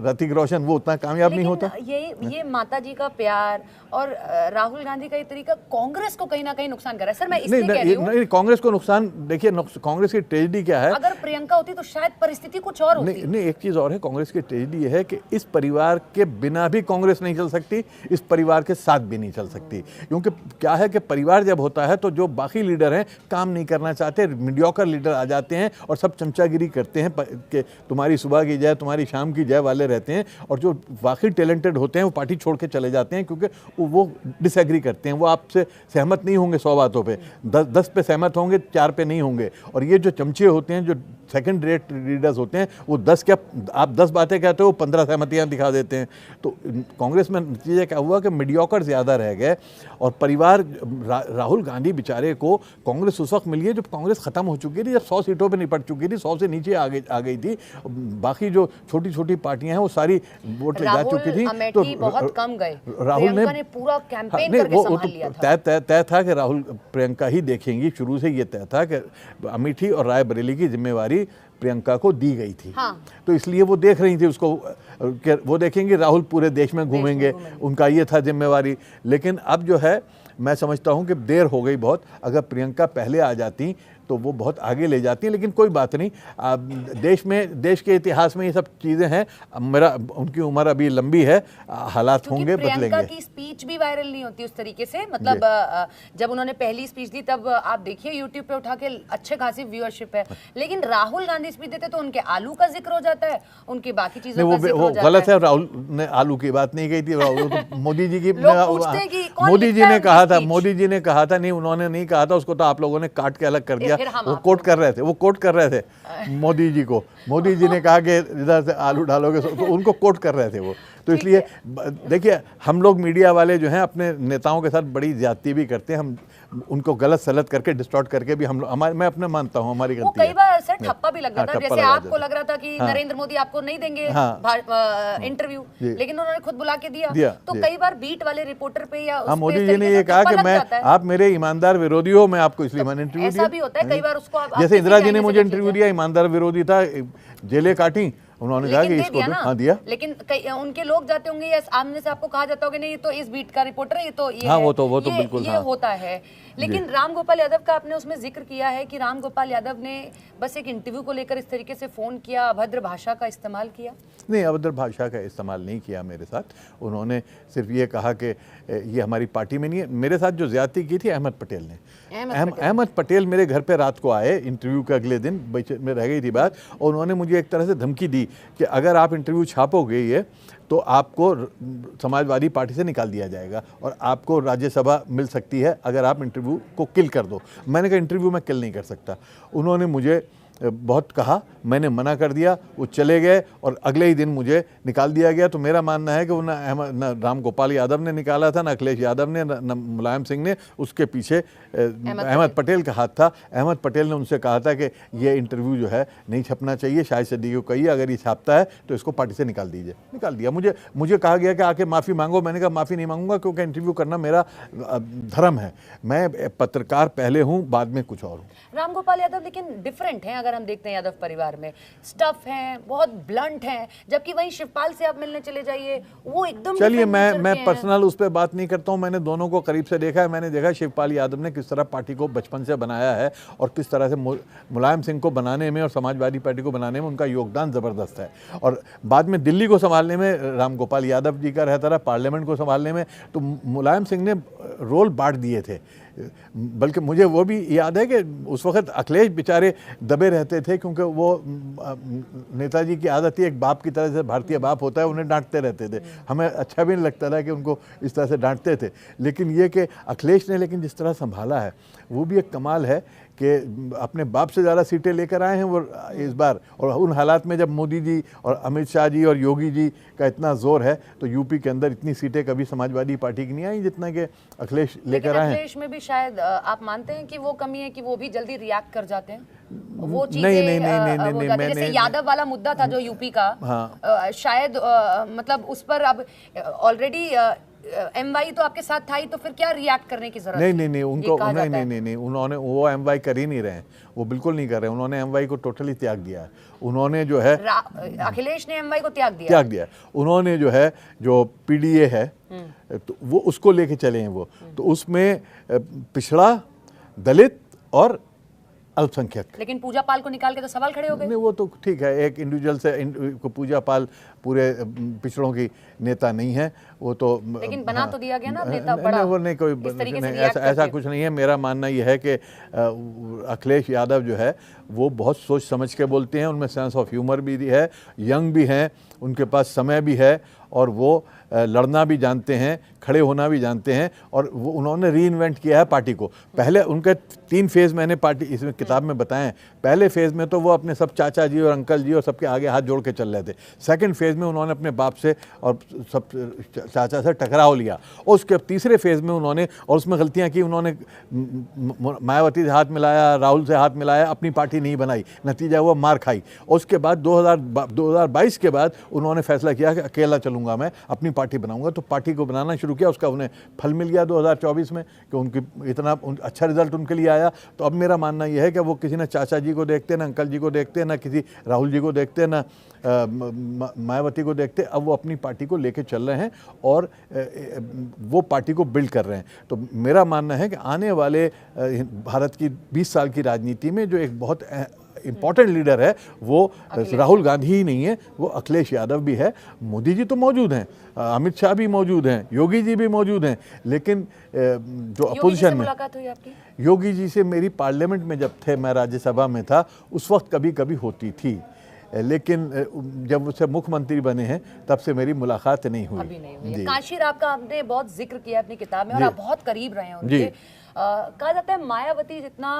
ऋतिक रोशन, वो उतना कामयाब नहीं होता।
ये माता जी का प्यार और राहुल गांधी का ये तरीका कांग्रेस को कहीं ना कहीं नुकसान कर रहा है। सर मैं इसलिए कह रही हूं,
नहीं, कांग्रेस को नुकसान, देखिए कांग्रेस की ट्रेजेडी क्या है,
अगर प्रियंका होती तो शायद परिस्थिति कुछ और होती।
नहीं, एक चीज और है, कांग्रेस की ट्रेजेडी ये है कि इस परिवार के बिना भी कांग्रेस नहीं चल सकती, इस परिवार के साथ भी नहीं चल सकती। क्योंकि क्या है कि परिवार जब होता है तो जो बाकी लीडर हैं काम नहीं करना चाहते, मीडियोकर लीडर आ जाते हैं और सब चमचागिरी करते हैं कि तुम्हारी सुबह की जय, तुम्हारी शाम की जय वाले रहते हैं, और जो वाकई टैलेंटेड होते हैं वो पार्टी छोड़ के चले जाते हैं, क्योंकि वो डिसएग्री करते हैं, वो आपसे सहमत नहीं होंगे 100 बातों पे, 10 पे सहमत होंगे, 4 पे नहीं होंगे। और ये जो चमचे होते हैं, जो सेकंड रेट लीडर्स होते हैं, वो 10 क्या, आप 10 बातें कहते हो, 15 सहमतियां दिखा देते हैं। तो कांग्रेस में नतीजा क्या हुआ कि मीडियोकर ज़्यादा रह गए, और परिवार राहुल गांधी बेचारे को कांग्रेस उस वक्त मिली है जब कांग्रेस ख़त्म हो चुकी थी, जब 100 सीटों पर निपट चुकी थी, 100 से नीचे आ गई थी। बाकी जो छोटी छोटी पार्टियां हैं वो सारी वोट जा चुकी थी। तो
बहुत कम गए,
राहुल ने
पूरा कैंपेन करके संभाल लिया था।
तय था कि राहुल प्रियंका ही देखेंगी, शुरू से ये तय था कि अमेठी और रायबरेली की जिम्मेवारी प्रियंका को दी गई थी। हाँ। तो इसलिए वो देख रही थी उसको, वो देखेंगे राहुल पूरे देश में घूमेंगे, उनका ये था जिम्मेवारी। लेकिन अब जो है, मैं समझता हूं कि देर हो गई बहुत। अगर प्रियंका पहले आ जाती तो वो बहुत आगे ले जाती हैं, लेकिन कोई बात नहीं, देश के इतिहास में ये सब चीज़ें हैं। उनकी उम्र अभी लंबी है, हालात होंगे, बदलेंगे।
प्रियंका की स्पीच भी वायरल नहीं होती उस तरीके से, मतलब जब उन्होंने पहली स्पीच दी तब आप देखिए यूट्यूब पे उठा के अच्छे खासी व्यूअरशिप है, लेकिन राहुल गांधी स्पीच देते तो उनके आलू का जिक्र हो जाता है, उनकी बाकी चीजों का जिक्र हो जाता है।
गलत है, राहुल ने आलू की बात नहीं कही थी, तो मोदी जी की मोदी जी ने कहा था, नहीं उन्होंने नहीं कहा था, उसको तो आप लोगों ने काट के अलग कर दिया। वो कोट कर रहे थे मोदी जी को। मोदी जी ने कहा कि इधर से आलू डालोगे, तो उनको कोट कर रहे थे वो। तो इसलिए देखिए, हम लोग मीडिया वाले जो हैं अपने नेताओं के साथ बड़ी ज्यादती भी करते हैं, हम उनको गलत सलत करके डिस्टॉर्ट करके भी मैं अपने मानता हूं हमारी गलती है।
कई बार सर ठप्पा भी लग जाता है, जैसे आपको लग रहा था कि नरेंद्र मोदी आपको नहीं देंगे इंटरव्यू, लेकिन उन्होंने खुद बुला के दिया। तो कई बार बीट वाले रिपोर्टर पे या
मोदी जी ने ये कहा कि आप मेरे ईमानदार विरोधी हो, मैं आपको इसलिए मैंने इंटरव्यू दिया।
ऐसा भी होता है कई बार, उसको
जैसे इंदिरा जी ने मुझे इंटरव्यू दिया, ईमानदार विरोधी था, जेलें काटी, उन्होंने कहा कि इसको हाँ दिया।
लेकिन उनके लोग जाते होंगे या सामने से आपको कहा जाता होगा नहीं, ये तो इस बीट का रिपोर्टर है, ये तो ये
हाँ,
है,
वो तो बिल्कुल
ये होता है। लेकिन रामगोपाल यादव का आपने उसमें जिक्र किया है कि रामगोपाल यादव ने बस एक इंटरव्यू को लेकर इस तरीके से फोन किया, अभद्र भाषा का इस्तेमाल किया। नहीं,
अभद्र भाषा का इस्तेमाल नहीं किया मेरे साथ। उन्होंने सिर्फ ये कहा कि ये हमारी पार्टी में नहीं है। मेरे साथ जो ज्यादती की थी अहमद पटेल ने। अहमद पटेल मेरे घर पे रात को आए, इंटरव्यू के अगले दिन में रह गई थी बात, और उन्होंने मुझे एक तरह से धमकी दी कि अगर आप इंटरव्यू छापोगे ये तो आपको समाजवादी पार्टी से निकाल दिया जाएगा और आपको राज्यसभा मिल सकती है अगर आप इंटरव्यू को किल कर दो। मैंने कहा इंटरव्यू मैं किल नहीं कर सकता। उन्होंने मुझे बहुत कहा, मैंने मना कर दिया, वो चले गए और अगले ही दिन मुझे निकाल दिया गया। तो मेरा मानना है कि वो न रामगोपाल यादव ने निकाला था, न अखिलेश यादव ने, न मुलायम सिंह ने, उसके पीछे अहमद पटेल का हाथ था। अहमद पटेल ने उनसे कहा था कि ये इंटरव्यू जो है नहीं छपना चाहिए, शाहिद सिद्दीकी को कहिए अगर ये छापता है तो इसको पार्टी से निकाल दीजिए। निकाल दिया। मुझे कहा गया कि आके माफ़ी मांगो। मैंने कहा माफ़ी नहीं मांगूंगा, क्योंकि इंटरव्यू करना मेरा धर्म है। मैं पत्रकार पहले हूँ, बाद में कुछ और हूँ।
रामगोपाल यादव लेकिन डिफरेंट है, अगर हम देखते हैं यादव परिवार में, स्टफ हैं, बहुत ब्लंट हैं, जबकि वहीं शिवपाल से आप मिलने चले जाइए, वो एकदम
चलिए,
different nature के
मैं
हैं।
पर्सनल उस पर बात नहीं करता हूँ। मैंने दोनों को करीब से देखा है। मैंने देखा शिवपाल यादव ने किस तरह पार्टी को बचपन से बनाया है और किस तरह से मुलायम सिंह को बनाने में और समाजवादी पार्टी को बनाने में उनका योगदान ज़बरदस्त है। और बाद में दिल्ली को संभालने में राम गोपाल यादव जी का रहता रहा, पार्लियामेंट को संभालने में तो मुलायम सिंह ने रोल बांट दिए थे। बल्कि मुझे वो भी याद है कि उस वक्त अखिलेश बेचारे दबे रहते थे, क्योंकि वो नेताजी की आदत ही एक बाप की तरह से, भारतीय बाप होता है, उन्हें डांटते रहते थे। हमें अच्छा भी नहीं लगता था कि उनको इस तरह से डांटते थे। लेकिन ये कि अखिलेश ने लेकिन जिस तरह संभाला है वो भी एक कमाल है कि अपने बाप से ज़्यादा सीटें लेकर आए हैं वो इस बार। और उन हालात में जब मोदी जी और अमित शाह जी और योगी जी का इतना जोर है तो यूपी के अंदर इतनी सीटें कभी समाजवादी पार्टी की नहीं आई जितना कि अखिलेश लेकर आए हैं।
अखिलेश में भी शायद आप मानते हैं कि वो कमी है कि वो भी जल्दी रिएक्ट कर जाते हैं, वो चीजें
नहीं,
जैसे यादव वाला मुद्दा था जो यूपी का,
हाँ।
शायद मतलब उस पर अब ऑलरेडी एमवाई तो आपके साथ था ही, तो फिर क्या रिएक्ट करने की जरूरत?
नहीं, उनको नहीं, उन्होंने वो एमवाई कर ही नहीं रहे हैं, वो बिल्कुल नहीं कर रहे हैं। उन्होंने एमवाई को टोटली त्याग दिया है। उन्होंने जो है
अखिलेश ने एमवाई को त्याग दिया।
उन्होंने जो है, जो पीडीए है तो वो उसको लेके चले हैं वो। तो उसमें पिछड़ा, दलित और अल्पसंख्यक।
लेकिन पूजा पाल को निकाल के तो सवाल खड़े हो गए।
नहीं, वो तो ठीक है, एक इंडिविजुअल से को पूजा पाल पूरे पिछड़ों की नेता नहीं है वो तो,
लेकिन बना तो दिया गया ना नेता बड़ा।
वो नहीं, कोई नहीं, ऐसा कुछ नहीं है। मेरा मानना यह है कि अखिलेश यादव जो है वो बहुत सोच समझ के बोलते हैं, उनमें सेंस ऑफ ह्यूमर भी है, यंग भी हैं, उनके पास समय भी है और वो लड़ना भी जानते हैं, खड़े होना भी जानते हैं। और वो उन्होंने री इन्वेंट किया है पार्टी को। पहले उनके 3 फेज़ मैंने पार्टी इसमें किताब में बताए हैं। पहले फेज़ में तो वो अपने सब चाचा जी और अंकल जी और सबके आगे हाथ जोड़ के चल रहे थे। सेकंड फेज़ में उन्होंने अपने बाप से और सब चाचा से टकराव लिया। और उसके तीसरे फेज़ में उन्होंने, और उसमें गलतियाँ की, उन्होंने मायावती से हाथ मिलाया, राहुल से हाथ मिलाया, अपनी पार्टी नहीं बनाई, नतीजा हुआ मार खाई। और उसके बाद 2022 के बाद उन्होंने फैसला किया कि अकेला चलूँगा, मैं अपनी पार्टी बनाऊंगा। तो पार्टी को बनाना शुरू किया, उसका उन्हें फल मिल गया 2024 में कि उनकी इतना अच्छा रिजल्ट उनके लिए आया। तो अब मेरा मानना यह है कि वो किसी ना चाचा जी को देखते, ना अंकल जी को देखते, ना किसी राहुल जी को देखते, ना मायावती को देखते। अब वो अपनी पार्टी को लेके चल रहे हैं और वो पार्टी को बिल्ड कर रहे हैं। तो मेरा मानना है कि आने वाले भारत की 20 साल की राजनीति में जो एक बहुत इंपॉर्टेंट लीडर है वो राहुल गांधी ही नहीं है, वो अखिलेश यादव भी है। मोदी जी तो मौजूद हैं, अमित शाह भी मौजूद हैं, योगी जी भी मौजूद हैं, लेकिन जो अपोजिशन में,
मुलाकात हुई आपकी
योगी जी से मेरी पार्लियामेंट में जब थे, मैं राज्यसभा में था, उस वक्त कभी कभी होती थी, लेकिन जब उससे मुख्यमंत्री बने हैं तब से मेरी मुलाकात नहीं हुई।
अभी नहीं हुई। काशी राव का आपने बहुत जिक्र किया अपनी किताब में और आप बहुत करीब रहे हैं उनके। कहा जाता है मायावती जितना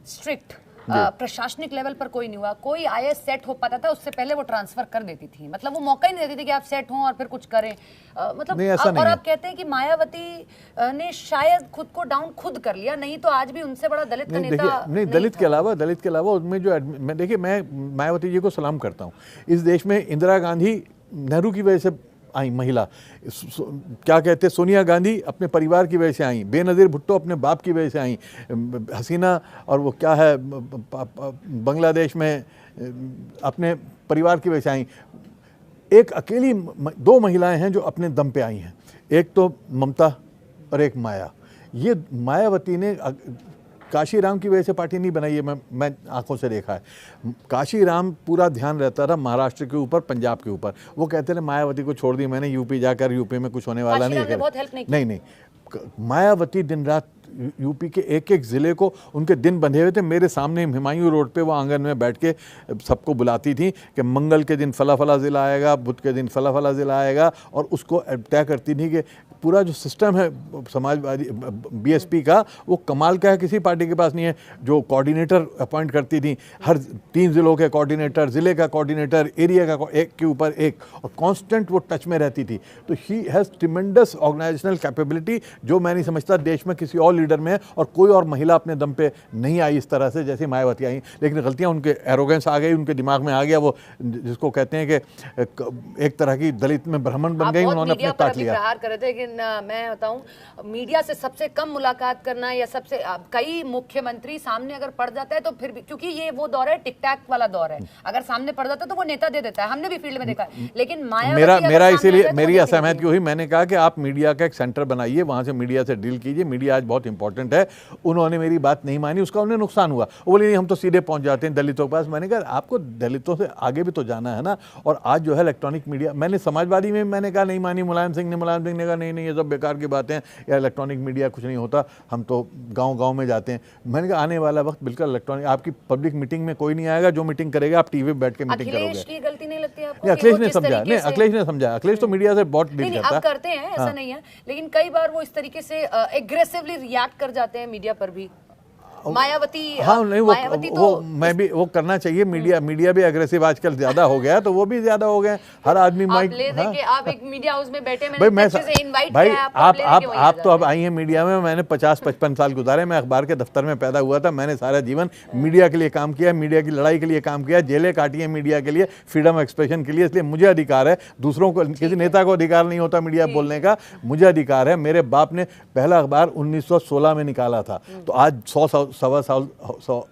स्ट्रिक्ट प्रशासनिक लेवल पर कोई नहीं हुआ, कोई आईएएस सेट हो पाता था उससे पहले वो ट्रांसफर कर देती थी, मतलब वो मौका ही नहीं देती थी कि आप सेट हों और फिर कुछ करें। मतलब
नहीं, ऐसा नहीं
और
है।
आप कहते हैं कि मायावती ने शायद खुद को डाउन खुद कर लिया, नहीं तो आज भी उनसे बड़ा दलित का नेता
नहीं, दलित के अलावा उनमें जो मैं देखिए, मैं मायावती जी को सलाम करता हूँ। इस देश में इंदिरा गांधी, नेहरू की वजह से आई महिला, क्या कहते हैं, सोनिया गांधी अपने परिवार की वजह से आई, बेनज़ीर भुट्टो अपने बाप की वजह से आई, हसीना और वो क्या है बांग्लादेश में अपने परिवार की वजह से आई। एक अकेली 2 महिलाएं हैं जो अपने दम पे आई हैं, एक तो ममता और एक माया। ये मायावती ने काशीराम की वजह से पार्टी नहीं बनाई है, मैं आंखों से देखा है। काशीराम पूरा ध्यान रहता था महाराष्ट्र के ऊपर, पंजाब के ऊपर। वो कहते थे मायावती को छोड़ दी मैंने, यूपी जाकर यूपी में कुछ होने वाला नहीं है। नहीं, मायावती दिन रात यूपी के एक एक ज़िले को, उनके दिन बंधे हुए थे। मेरे सामने हुमायूं रोड पे वो आंगन में बैठ के सबको बुलाती थी कि मंगल के दिन फला फला ज़िला आएगा, बुध के दिन फला फला ज़िला आएगा, और उसको तय करती थी कि पूरा जो सिस्टम है समाजवादी बीएसपी का, वो कमाल का है, किसी पार्टी के पास नहीं है। जो कोऑर्डिनेटर अपॉइंट करती थी, हर 3 ज़िलों के कोऑर्डिनेटर, ज़िले का कोऑर्डिनेटर, एरिया का एक के ऊपर एक, और कांस्टेंट वो टच में रहती थी। तो he has tremendous organisational capability, जो मैं नहीं समझता देश में किसी और लीडर में है, और कोई और महिला अपने दम पे नहीं आई इस तरह से जैसे मायावती आई। लेकिन गलतियां उनके एरोगेंस आ गई, उनके दिमाग में आ गया, वो जिसको कहते हैं कि एक तरह की दलित में ब्राह्मण बन गई, उन्होंने अपने काट लिया।
प्रहार कर रहे थे कि मैं बताऊं, मीडिया से सबसे कम मुलाकात करना या सबसे कई मुख्यमंत्री सामने अगर पड़ जाता है तो फिर भी, क्योंकि ये वो दौर है टिक टैक वाला दौर है, अगर सामने पड़ जाता है तो वो नेता दे देता है, हमने भी फील्ड में देखा है। लेकिन
मेरा इसीलिए मेरी असहमति क्यों हुई, मैंने कहा कि आप मीडिया का एक सेंटर बनाइए, वहां से मीडिया से डील कीजिए, मीडिया आज बहुत इंपॉर्टेंट है। उन्होंने मेरी बात नहीं मानी, उसका उन्हें नुकसान हुआ। वो बोले नहीं हम तो सीधे पहुंच जाते हैं दलितों के पास। मैंने कहा आपको दलितों से आगे भी तो जाना है ना। और आज जो है इलेक्ट्रॉनिक मीडिया, मैंने समाजवादी में मैंने कहा नहीं मानी, मुलायम सिंह ने कहा नहीं ये सब बेकार की बातें हैं, या इलेक्ट्रॉनिक मीडिया कुछ नहीं होता, हम तो गाँव में जाते हैं। मैंने कहा आने वाला वक्त बिल्कुल इलेक्ट्रॉनिक, आपकी पब्लिक मीटिंग में कोई नहीं आएगा, जो मीटिंग करेगा आप टीवी पे बैठ के मीटिंग करोगे।
अखिलेश की गलती नहीं लगती आपको?
अखिलेश ने समझा, नहीं अखिलेश ने समझा, अखिलेश तो मीडिया से बहुत डील करता है।
आप करते हैं ऐसा नहीं है, लेकिन कई बार वो इस तरीके से एग्रेसिवली रिएक्ट कर जाते हैं मीडिया पर भी। मायावती,
हाँ नहीं वो मैं भी वो करना चाहिए। मीडिया भी एग्रेसिव आजकल ज्यादा हो गया, तो वो भी ज्यादा हो गए। हर आदमी माइक,
आप एक मीडिया हाउस में बैठे, मैंने से इनवाइट किया है,
आप तो अब आई हैं मीडिया में। मैंने 50-55 साल गुजारे, मैं अखबार के दफ्तर में पैदा हुआ था, मैंने सारा जीवन मीडिया के लिए काम किया, मीडिया की लड़ाई के लिए काम किया, जेलें काटी है मीडिया के लिए, फ्रीडम ऑफ एक्सप्रेशन के लिए। इसलिए मुझे अधिकार है, दूसरों को, किसी नेता को अधिकार नहीं होता मीडिया बोलने का, मुझे अधिकार है। मेरे बाप ने पहला अखबार 1916 में निकाला था, तो आज 100-125 साल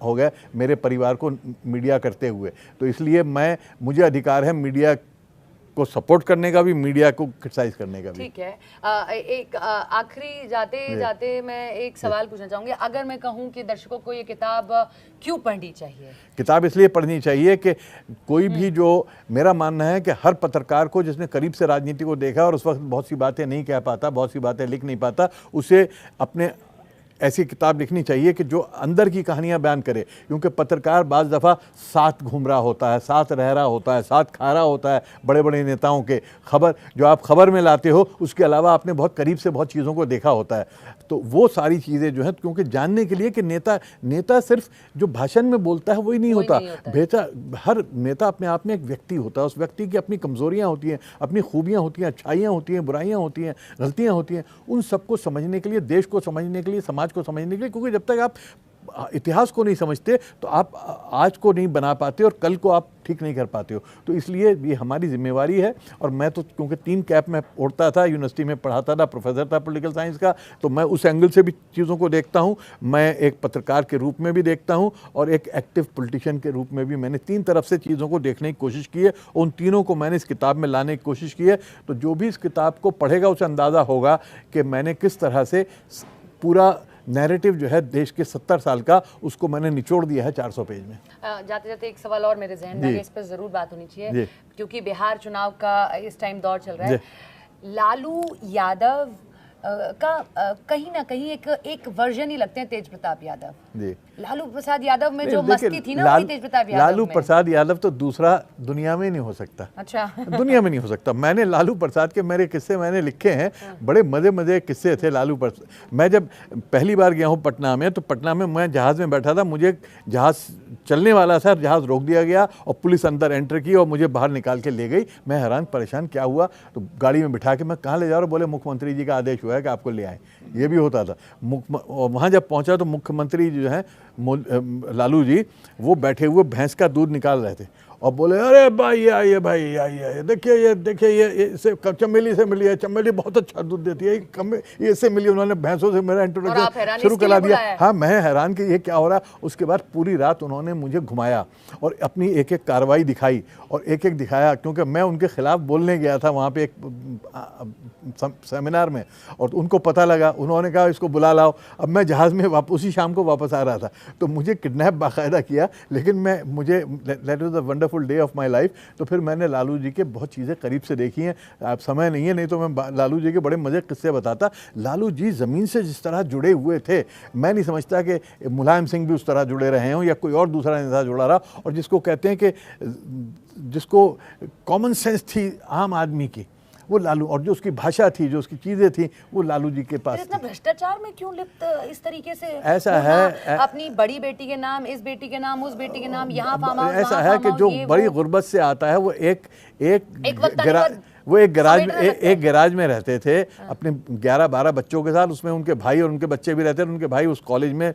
हो गए मेरे परिवार को मीडिया करते हुए। तो इसलिए मुझे अधिकार है मीडिया को सपोर्ट करने का भी, मीडिया को क्रिटिसाइज करने का भी।
ठीक है। एक आखिरी जाते मैं एक सवाल पूछना चाहूंगी। अगर मैं कहूं कि दर्शकों को ये किताब क्यों पढ़नी चाहिए?
किताब इसलिए पढ़नी चाहिए कि कोई भी, जो मेरा मानना है कि हर पत्रकार को जिसने करीब से राजनीति को देखा और उस वक्त बहुत सी बातें नहीं कह पाता, बहुत सी बातें लिख नहीं पाता, उसे अपने ऐसी किताब लिखनी चाहिए कि जो अंदर की कहानियां बयान करे। क्योंकि पत्रकार बाज़ दफ़ा साथ घूम रहा होता है, साथ रह रहा होता है, साथ खा रहा होता है बड़े बड़े नेताओं के। खबर जो आप खबर में लाते हो, उसके अलावा आपने बहुत करीब से बहुत चीज़ों को देखा होता है। तो वो सारी चीज़ें जो हैं, क्योंकि जानने के लिए कि नेता सिर्फ जो भाषण में बोलता है वही नहीं होता। हर नेता अपने आप में एक व्यक्ति होता है, उस व्यक्ति की अपनी कमज़ोरियाँ होती हैं, अपनी खूबियाँ होती हैं, अच्छाइयाँ होती हैं, बुराइयाँ होती हैं, गलतियाँ होती हैं। उन सबको समझने के लिए, देश को समझने के लिए, समाज को समझने के लिए, क्योंकि जब तक आप इतिहास को नहीं समझते तो आप आज को नहीं बना पाते और कल को आप ठीक नहीं कर पाते हो। तो इसलिए ये हमारी जिम्मेवारी है। और मैं तो क्योंकि 3 कैप में ओढ़ता था, यूनिवर्सिटी में पढ़ाता था, प्रोफेसर था पॉलिटिकल साइंस का, तो मैं उस एंगल से भी चीज़ों को देखता हूँ। मैं एक पत्रकार के रूप में भी देखता हूँ और एक एक्टिव पॉलिटिशियन के रूप में भी। मैंने 3 तरफ से चीज़ों को देखने की कोशिश की है, उन तीनों को मैंने इस किताब में लाने की कोशिश की है। तो जो भी इस किताब को पढ़ेगा उसे अंदाज़ा होगा कि मैंने किस तरह से पूरा नैरेटिव जो है देश के 70 साल का, उसको मैंने निचोड़ दिया है 400 पेज में।
जाते जाते एक सवाल और मेरे जहन में, इस पर जरूर बात होनी चाहिए, क्योंकि बिहार चुनाव का इस टाइम दौर चल रहा है। लालू यादव का कहीं ना कहीं एक वर्जन ही लगते हैं तेज प्रताप यादव। लालू प्रसाद यादव में जो मस्ती थी ना, वही तेज प्रताप यादव
लालू प्रसाद यादव तो दूसरा दुनिया में नहीं हो सकता।
अच्छा।
दुनिया में नहीं हो सकता। मैंने लालू प्रसाद के मेरे किस्से मैंने लिखे हैं, बड़े मजे किस्से थे लालू प्रसाद। मैं जब पहली बार गया हूँ पटना में, तो पटना में मैं जहाज़ में बैठा था, मुझे जहाज़ चलने वाला था, जहाज़ रोक दिया गया और पुलिस अंदर एंटर की और मुझे बाहर निकाल के ले गई। मैं हैरान परेशान क्या हुआ, तो गाड़ी में बिठा के मैं कहाँ ले जा रहा हूँ, बोले मुख्यमंत्री जी का आदेश हुआ है कि आपको ले आए। ये भी होता था। वहाँ जब पहुँचा तो मुख्यमंत्री जो है लालू जी, वो बैठे हुए भैंस का दूध निकाल रहे थे और बोले अरे भाई आइए, भाई आइए, देखिए ये इससे चमेली से मिली है, चमेली बहुत अच्छा दूध देती है, ये इससे मिली। उन्होंने भैंसों से मेरा इंट्रोडक्शन शुरू करा दिया। हाँ, मैं हैरान कि ये क्या हो रहा। उसके बाद पूरी रात उन्होंने मुझे घुमाया और अपनी एक एक कार्रवाई दिखाई और एक एक दिखाया, क्योंकि मैं उनके खिलाफ बोलने गया था वहाँ पे एक सेमिनार में, और उनको पता लगा। उन्होंने कहा इसको बुला लाओ। अब मैं जहाज़ में उसी शाम को वापस आ रहा था, तो मुझे किडनैप बाकायदा किया, लेकिन मुझे that was the wonderful day of my life. तो फिर मैंने लालू जी के बहुत चीज़ें करीब से देखी हैं। आप समय नहीं है, नहीं तो मैं लालू जी के बड़े मज़े किस्से बताता। लालू जी ज़मीन से जिस तरह जुड़े हुए थे, मैं नहीं समझता कि मुलायम सिंह भी उस तरह जुड़े रहे हों या कोई और दूसरा नेता जुड़ा रहा। और जिसको कहते हैं कि जिसको कॉमन सेंस थी आम आदमी की, वो लालू, और जो उसकी भाषा थी, जो उसकी चीजें थी, वो लालू जी के पास।
इतना भ्रष्टाचार में क्यों लिप्त इस तरीके से?
ऐसा है,
अपनी बड़ी बेटी के नाम, इस बेटी के नाम, उस बेटी के नाम, यहाँ
ऐसा है कि जो बड़ी गुर्बत से आता है वो एक वो एक गैराज में रहते थे अपने 11-12 बच्चों के साथ, उसमें उनके भाई और उनके बच्चे भी रहते थे। उनके भाई उस कॉलेज में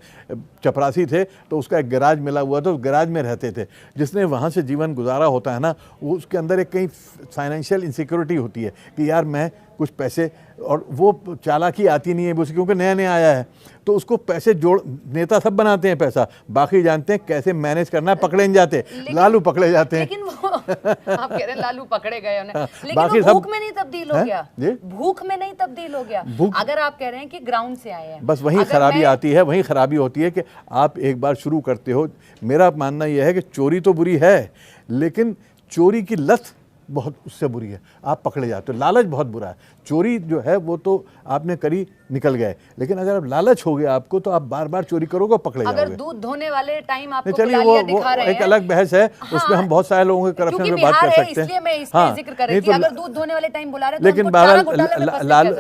चपरासी थे, तो उसका एक गैराज मिला हुआ था, उस गैराज में रहते थे। जिसने वहाँ से जीवन गुजारा होता है ना, वो उसके अंदर एक कहीं फाइनेंशियल इनसिक्योरिटी होती है कि यार मैं कुछ पैसे, और वो चालाकी आती नहीं है उसे, क्योंकि नया नया आया है, तो उसको पैसे जोड़, नेता सब बनाते हैं पैसा, बाकी जानते हैं कैसे मैनेज करना है, पकड़े नहीं जाते, लालू पकड़े जाते हैं।
लेकिन वो आप कह रहे हैं लालू पकड़े गए उन्हें, लेकिन
बाकी
वो भूख में नहीं तब्दील हो गया,
जी?
भूख में नहीं तब्दील हो गया। अगर आप कह रहे हैं कि ग्राउंड से आए हैं,
बस वहीं खराबी आती है, वहीं खराबी होती है कि आप एक बार शुरू करते हो। मेरा मानना यह है कि चोरी तो बुरी है, लेकिन चोरी की लत बहुत उससे बुरी है, आप पकड़े जाते हो। लालच बहुत बुरा है। चोरी जो है वो तो आपने करी, निकल गए, लेकिन अगर अब लालच हो गया आपको, तो आप बार बार चोरी करोगे, पकड़े जाओगे।
अगर दूध धोने वाले टाइम आपको
चलिए वो एक अलग बहस है, उसमें हम बहुत सारे लोगों के करप्शन में बात कर सकते हैं।
इसलिए मैं इसमें जिक्र कर रही थी, अगर दूध धोने वाले टाइम बुला रहे,
लेकिन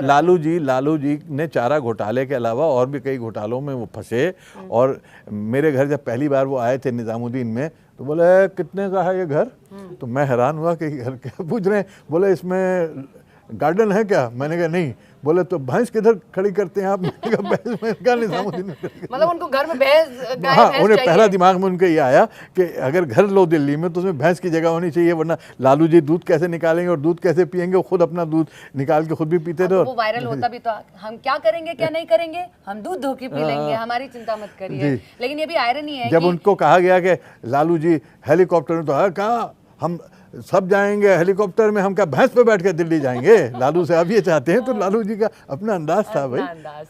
लालू जी ने चारा घोटाले के अलावा और भी कई घोटालों में वो फंसे। और मेरे घर जब पहली बार वो आए थे निजामुद्दीन में, तो बोले कितने का है ये घर? तो मैं हैरान हुआ कि घर क्या पूछ रहे हैं। बोले इसमें गार्डन है क्या? मैंने कहा नहीं। बोले तो भैंस किधर खड़ी करते हैं आप? मैंने कहा भैंस में क्या निजामुद्दीन में,
मतलब उनको घर में भैंस, गाय,
हाँ,
भैंस
उन्हें
चाहिए।
पहला दिमाग में उनके ये आया कि अगर घर लो दिल्ली में तो उसमें भैंस की जगह होनी चाहिए, वरना लालू जी दूध कैसे निकालेंगे और दूध कैसे पियेंगे? वो खुद अपना दूध निकाल के खुद भी पीते थे।
वो वायरल होता भी तो हम क्या करेंगे क्या नहीं करेंगे, हम दूध धो के पी लेंगे, हमारी चिंता मत करिए। लेकिन ये भी आयरनी है
जब उनको कहा गया कि लालू जी हेलीकॉप्टर में, तो कहा हम सब जाएंगे हेलीकॉप्टर में, हम क्या भैंस पे बैठ के दिल्ली जाएंगे? लालू से अब ये चाहते हैं। तो लालू जी का अपना अंदाज था भाई,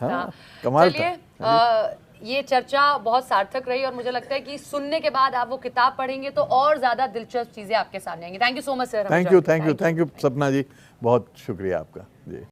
हाँ, कमाल था।
ये चर्चा बहुत सार्थक रही और मुझे लगता है कि सुनने के बाद आप वो किताब पढ़ेंगे तो और ज्यादा दिलचस्प चीजें आपके सामने आएंगी। Thank you so much sir.
Thank you सपना जी, बहुत शुक्रिया आपका जी।